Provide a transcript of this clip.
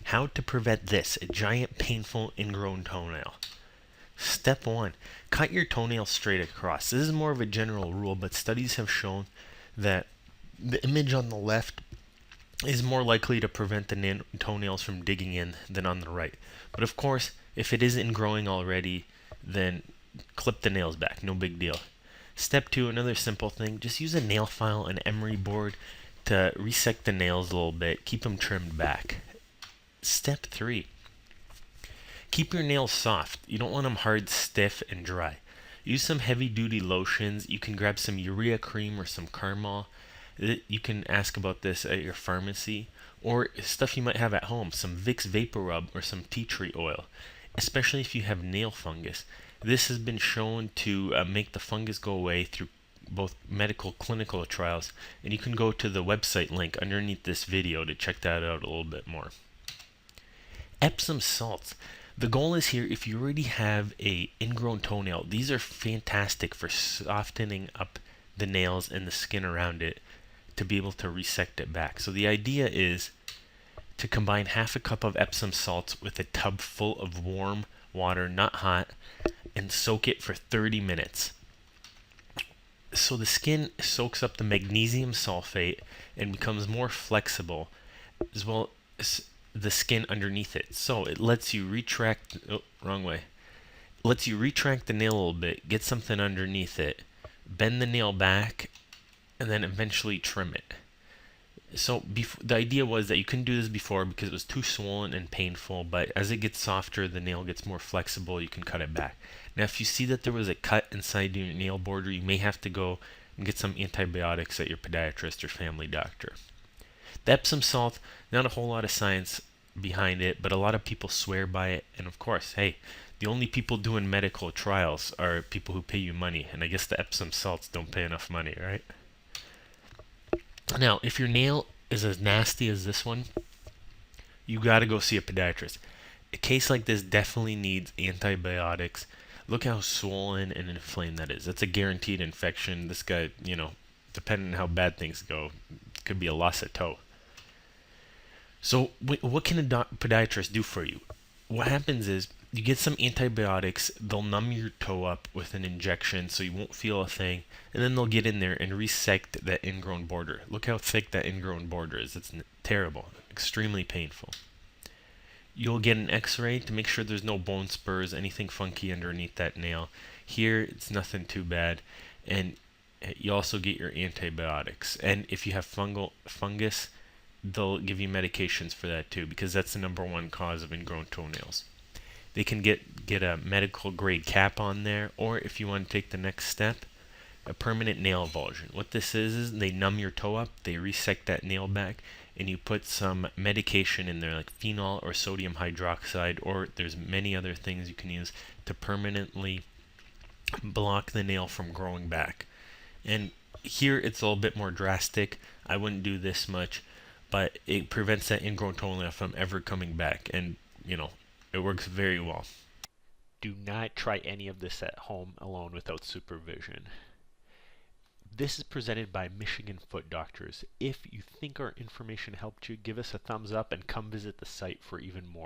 How to prevent this, a giant painful ingrown toenail. Step 1. Cut your toenail straight across. This is more of a general rule, but studies have shown that the image on the left is more likely to prevent the toenails from digging in than on the right. But of course, if it is ingrowing already, then clip the nails back, no big deal. Step 2, another simple thing, just use a nail file and emery board to resect the nails a little bit, keep them trimmed back. Step 3, keep your nails soft. You don't want them hard, stiff, and dry. Use some heavy-duty lotions. You can grab some urea cream or some Carmol. You can ask about this at your pharmacy, or stuff you might have at home, some Vicks Vapor Rub or some tea tree oil, especially if you have nail fungus. This has been shown to make the fungus go away through both medical clinical trials, and you can go to the website link underneath this video to check that out a little bit more. Epsom salts. The goal is here, if you already have a ingrown toenail, these are fantastic for softening up the nails and the skin around it to be able to resect it back. So the idea is to combine half a cup of Epsom salts with a tub full of warm water, not hot, and soak it for 30 minutes. So the skin soaks up the magnesium sulfate and becomes more flexible, as well as the skin underneath it. So it lets you retract, lets you retract the nail a little bit, get something underneath it, bend the nail back, and then eventually trim it. So the idea was that you couldn't do this before because it was too swollen and painful, but as it gets softer, the nail gets more flexible, you can cut it back. Now if you see that there was a cut inside your nail border, you may have to go and get some antibiotics at your podiatrist or family doctor. The Epsom salt, not a whole lot of science behind it, but a lot of people swear by it, and of course, hey, the only people doing medical trials are people who pay you money, and I guess the Epsom salts don't pay enough money, right? Now, if your nail is as nasty as this one, you got to go see a podiatrist. A case like this definitely needs antibiotics. Look how swollen and inflamed that is. That's a guaranteed infection. This guy, depending on how bad things go, could be a loss of toe. So what can a podiatrist do for you? What happens is you get some antibiotics, they'll numb your toe up with an injection so you won't feel a thing, and then they'll get in there and resect that ingrown border. Look how thick that ingrown border is. It's terrible, extremely painful. You'll get an x-ray to make sure there's no bone spurs, anything funky underneath that nail. Here, it's nothing too bad, and you also get your antibiotics. And if you have fungus, they'll give you medications for that too, because that's the #1 cause of ingrown toenails. They can get a medical grade cap on there, or if you want to take the next step, a permanent nail avulsion. What this is they numb your toe up, they resect that nail back, and you put some medication in there like phenol or sodium hydroxide, or there's many other things you can use to permanently block the nail from growing back. And here it's a little bit more drastic. I wouldn't do this much, but it prevents that ingrown toenail from ever coming back, and it works very well. Do not try any of this at home alone without supervision. This is presented by Michigan Foot Doctors. If you think our information helped you, give us a thumbs up and come visit the site for even more.